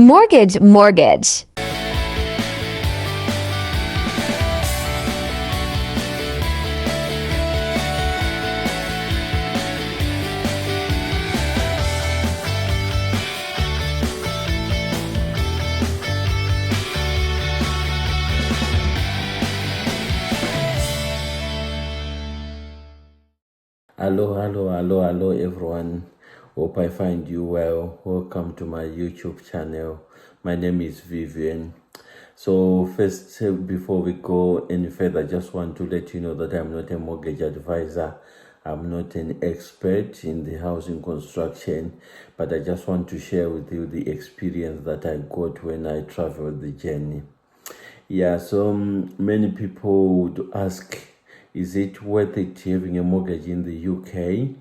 Mortgage. Hello, everyone. Hope I find you well. Welcome to my YouTube channel. My name is Vivian. So, first, before we go any further, I just want to let you know that I'm not a mortgage advisor. I'm not an expert in the housing construction, but I just want to share with you the experience that I got when I traveled the journey. Yeah, so many people would ask, is it worth it having a mortgage in the UK?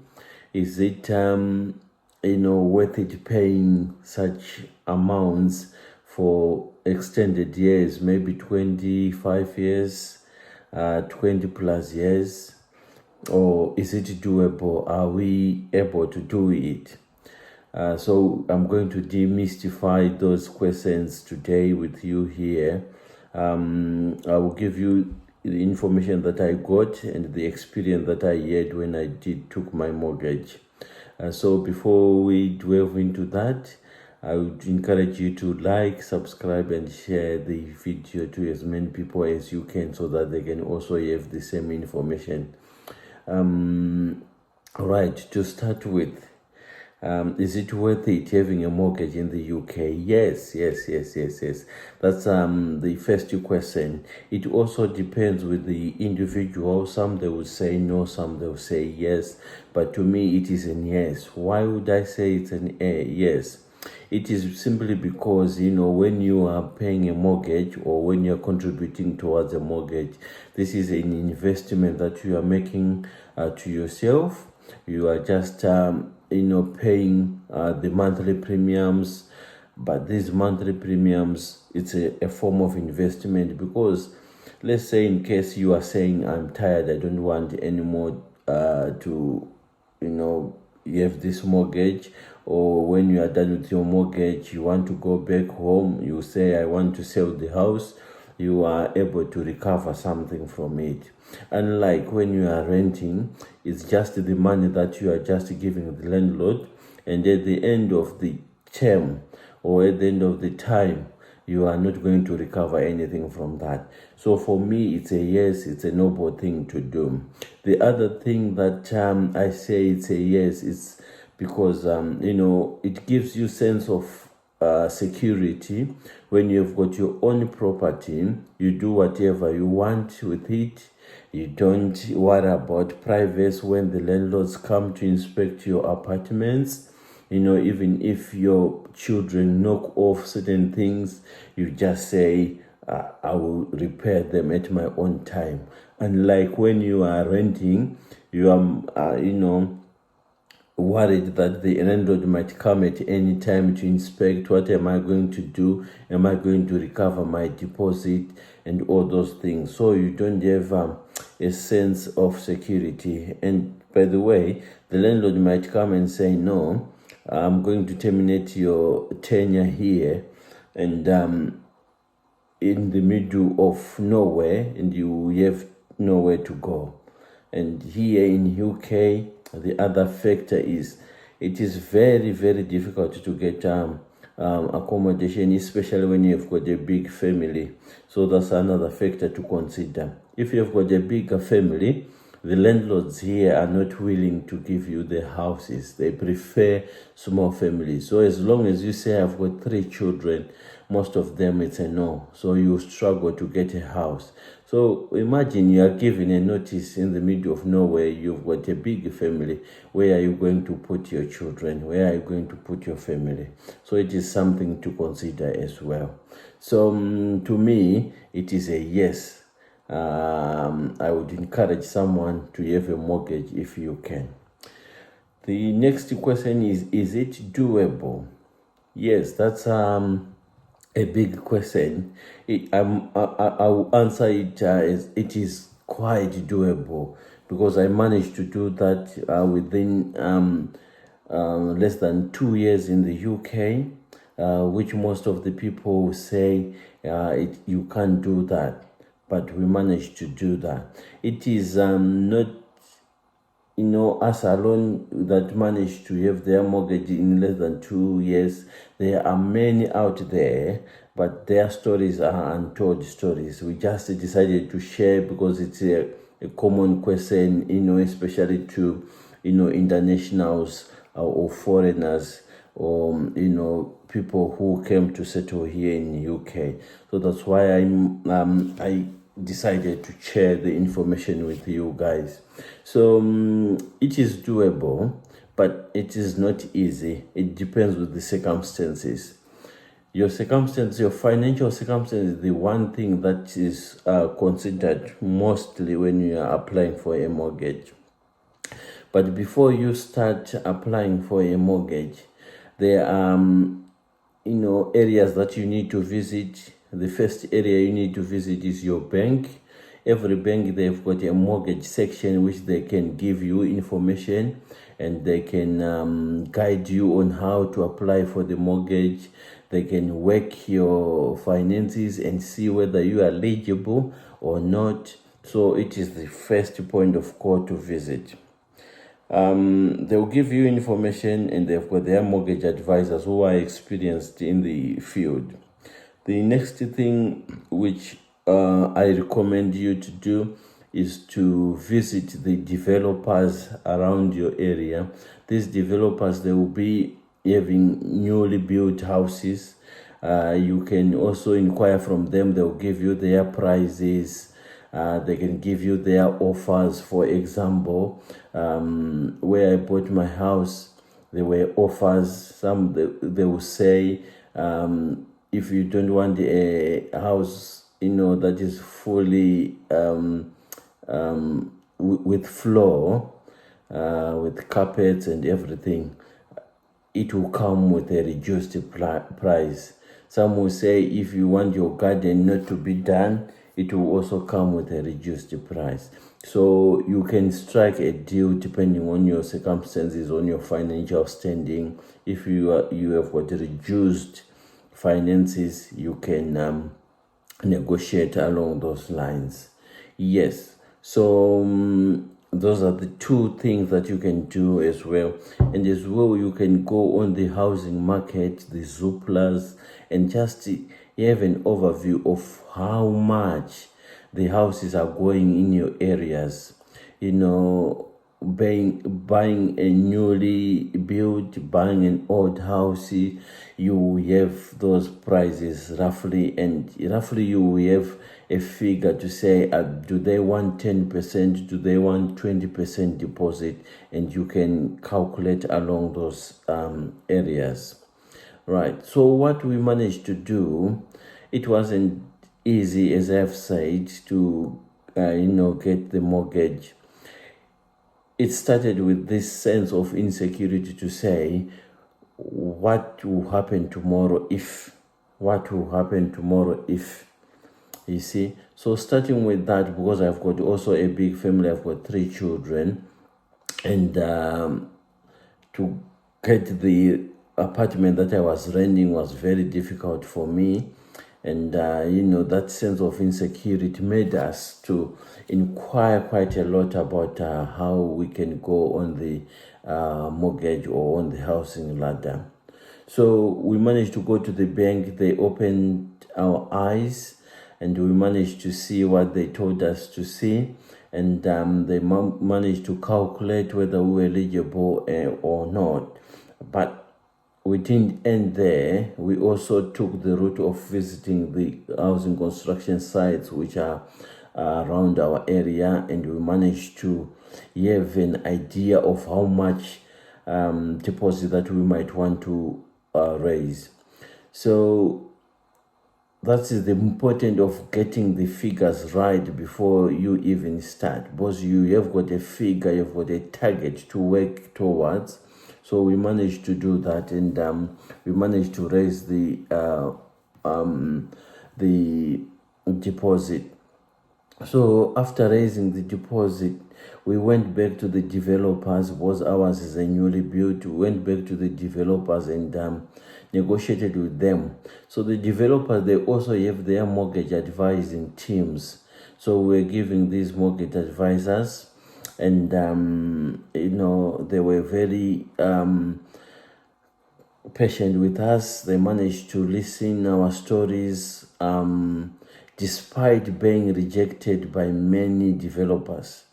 Is it, worth it paying such amounts for extended years, maybe 25 years, 20 plus years? Or is it doable? Are we able to do it? So I'm going to demystify those questions today with you here. I will give you the information that I got and the experience that I had when I took my mortgage. So before we delve into that, I would encourage you to like, subscribe, and share the video to as many people as you can so that they can also have the same information. All right, to start with, is it worth it having a mortgage in the UK? Yes. That's the first question. It also depends with the individual. Some they will say no, some they will say yes. But to me, it is an yes. Why would I say it's an yes? It is simply because, when you are paying a mortgage or when you're contributing towards a mortgage, this is an investment that you are making to yourself. You are just, paying the monthly premiums. But these monthly premiums, it's a form of investment because, let's say, in case you are saying, I'm tired, I don't want anymore to, you have this mortgage, or when you are done with your mortgage, you want to go back home, you say, I want to sell the house, you are able to recover something from it. Unlike when you are renting, it's just the money that you are just giving the landlord, and at the end of the term or at the end of the time, you are not going to recover anything from that. So for me, it's a yes, it's a noble thing to do. The other thing that I say it's a yes is because, it gives you sense of security. When you've got your own property, you do whatever you want with it. You don't worry about privacy when the landlords come to inspect your apartments. Even if your children knock off certain things, you just say, I will repair them at my own time. Unlike when you are renting, you are, worried that the landlord might come at any time to inspect. What am I going to do? Am I going to recover my deposit and all those things? So you don't have a sense of security. And by the way, the landlord might come and say, no, I'm going to terminate your tenure here, and in the middle of nowhere, and you have nowhere to go. And here in UK, the other factor is it is very, very difficult to get accommodation, especially when you've got a big family. So that's another factor to consider. If you've got a bigger family, the landlords here are not willing to give you the houses. They prefer small families. So as long as you say, I've got 3 children, most of them it's a no. So you struggle to get a house. So imagine you are given a notice in the middle of nowhere. You've got a big family. Where are you going to put your children? Where are you going to put your family? So it is something to consider as well. So to me, it is a yes. I would encourage someone to have a mortgage if you can. The next question is it doable? Yes, that's a big question. I will answer it as it is quite doable because I managed to do that within less than 2 years in the UK. which most of the people say you can't do that, but we managed to do that. It is not us alone that managed to have their mortgage in less than 2 years. There are many out there, but their stories are untold stories. We just decided to share because it's a common question, especially to, internationals or foreigners, or, people who came to settle here in the UK. So that's why I decided to share the information with you guys. So it is doable, but it is not easy. It depends with the circumstances. Your circumstance, your financial circumstance is the one thing that is considered mostly when you are applying for a mortgage. But before you start applying for a mortgage, there are areas that you need to visit. The first area you need to visit is your bank. Every bank, they've got a mortgage section which they can give you information, and they can guide you on how to apply for the mortgage. They can work your finances and see whether you are eligible or not. So it is the first point of call to visit. They'll give you information, and they've got their mortgage advisors who are experienced in the field. The next thing which I recommend you to do is to visit the developers around your area. These developers, they will be having newly built houses. You can also inquire from them. They'll give you their prices. They can give you their offers. For example, where I bought my house, there were offers. Some they will say, if you don't want a house, that is fully with floor, with carpets and everything, it will come with a reduced price. Some will say if you want your garden not to be done, it will also come with a reduced price. So you can strike a deal depending on your circumstances, on your financial standing. If you have got reduced finances, you can negotiate along those lines. Yes. So those are the two things that you can do as well. And as well, you can go on the housing market, the Zooplas, and just have an overview of how much the houses are going in your areas. Buying a newly built, buying an old house, you have those prices roughly, and roughly you have a figure to say, do they want 10%, do they want 20% deposit, and you can calculate along those areas. Right, so what we managed to do, it wasn't easy, as I've said, to get the mortgage. It started with this sense of insecurity to say, what will happen tomorrow if? What will happen tomorrow if? You see? So starting with that, because I've got also a big family, I've got 3 children, and to get the apartment that I was renting was very difficult for me. And, that sense of insecurity made us to inquire quite a lot about how we can go on the mortgage or on the housing ladder. So we managed to go to the bank. They opened our eyes, and we managed to see what they told us to see. And they managed to calculate whether we were eligible or not. But we didn't end there. We also took the route of visiting the housing construction sites which are around our area, and we managed to have an idea of how much deposit that we might want to raise. So that is the importance of getting the figures right before you even start, because you have got a figure, you've got a target to work towards. So we managed to do that, and we managed to raise the deposit. So after raising the deposit, we went back to the developers, because ours is a newly built. We went back to the developers and negotiated with them. So the developers, they also have their mortgage advising teams. So we're giving these mortgage advisors, and they were very patient with us. They managed to listen our stories, despite being rejected by many developers.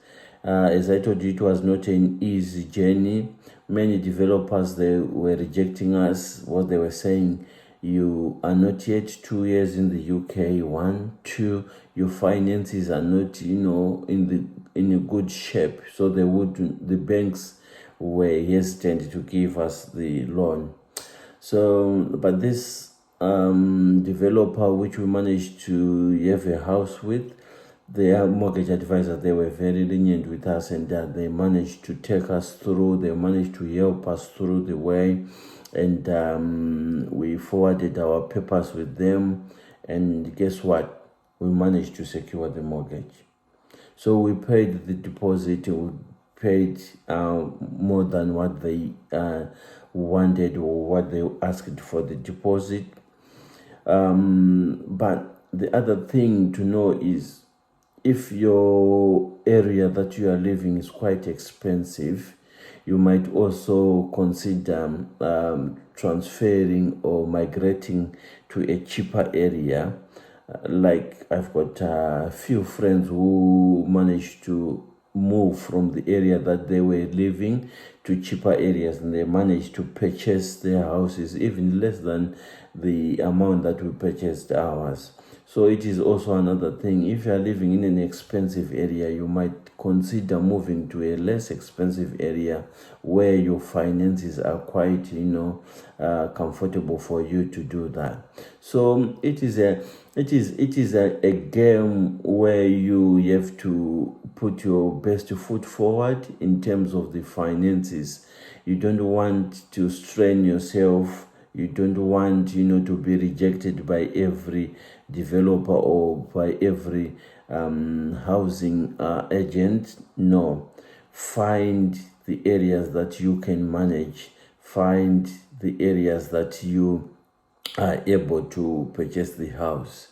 As I told you, it was not an easy journey. Many developers, they were rejecting us. What they were saying, you are not yet 2 years in the UK. 1, 2, your finances are not, in a good shape. So the banks were hesitant to give us the loan. So, but this developer, which we managed to have a house with, their mortgage advisor, they were very lenient with us, and they managed to take us through. They managed to help us through the way, and we forwarded our papers with them, and guess what? We managed to secure the mortgage. So we paid the deposit. We paid more than what they wanted or what they asked for the deposit. But the other thing to know is, if your area that you are living is quite expensive, you might also consider transferring or migrating to a cheaper area. Like, I've got a few friends who managed to move from the area that they were living to cheaper areas, and they managed to purchase their houses even less than the amount that we purchased ours. So it is also another thing. If you are living in an expensive area, you might consider moving to a less expensive area where your finances are quite, comfortable for you to do that. So it is a game where you have to put your best foot forward in terms of the finances. You don't want to strain yourself. You don't want, to be rejected by every developer or by every housing agent. No. Find the areas that you can manage. Find the areas that you are able to purchase the house.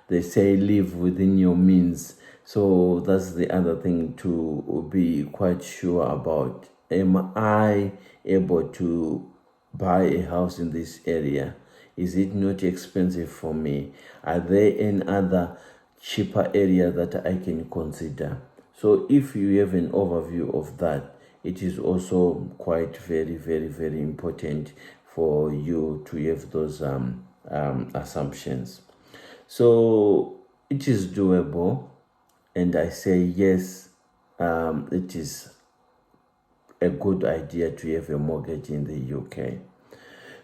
They say live within your means. So that's the other thing to be quite sure about. Am I able to buy a house in this area? Is it not expensive for me? Are there any other cheaper area that I can consider? So if you have an overview of that, it is also quite very, very, very important for you to have those assumptions. So it is doable, and I say yes, it is a good idea to have a mortgage in the UK.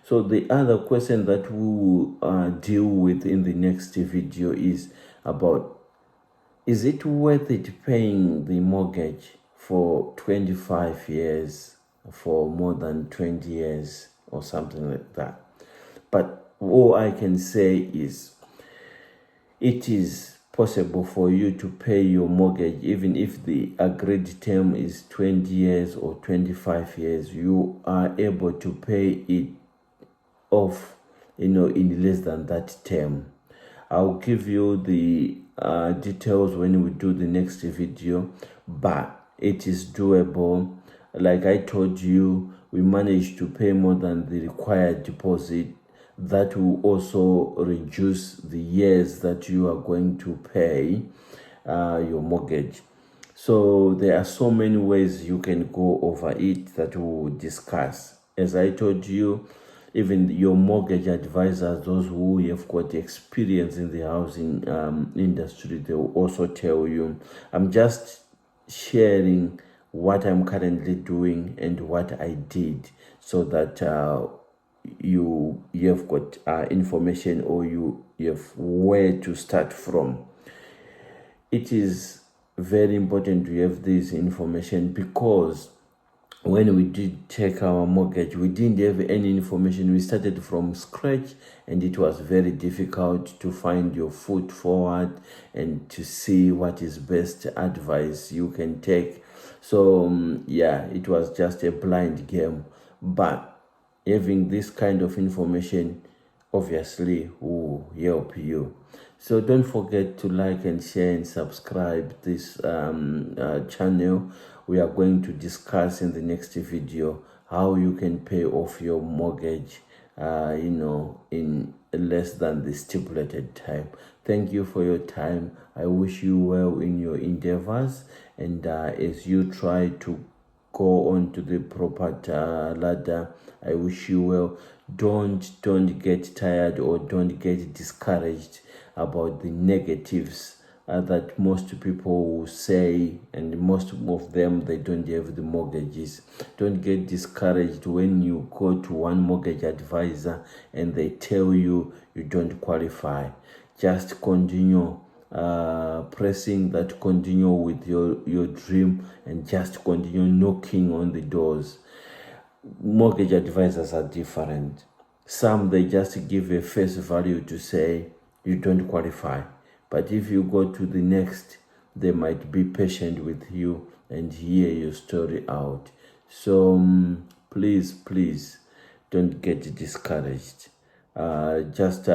So the other question that we will deal with in the next video is about, is it worth it paying the mortgage for 25 years, for more than 20 years or something like that? But all I can say is, it is possible for you to pay your mortgage even if the agreed term is 20 years or 25 years. You are able to pay it off, in less than that term. I'll give you the details when we do the next video, but it is doable. Like I told you, we managed to pay more than the required deposit. That will also reduce the years that you are going to pay your mortgage. So there are so many ways you can go over it that we will discuss. As I told you, even your mortgage advisors, those who have got experience in the housing industry, they will also tell you. I'm just sharing what I'm currently doing and what I did, so that you have got information, or you have where to start from. It is very important to have this information, because when we did take our mortgage, we didn't have any information. We started from scratch, and it was very difficult to find your foot forward and to see what is best advice you can take. So it was just a blind game. But having this kind of information obviously will help you. So don't forget to like and share and subscribe this channel. We are going to discuss in the next video how you can pay off your mortgage in less than the stipulated time. Thank you for your time. I wish you well in your endeavors, and as you try to go on to the proper ladder, I wish you well. Don't get tired or don't get discouraged about the negatives that most people will say, and most of them, they don't have the mortgages. Don't get discouraged when you go to one mortgage advisor and they tell you you don't qualify. Just continue pressing that continue with your dream, and just continue knocking on the doors. Mortgage advisors are different. Some, they just give a face value to say you don't qualify, but if you go to the next, they might be patient with you and hear your story out. So please don't get discouraged. Just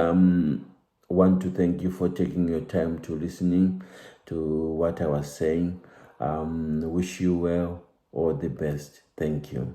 want to thank you for taking your time to listening to what I was saying. Wish you well, all the best. Thank you.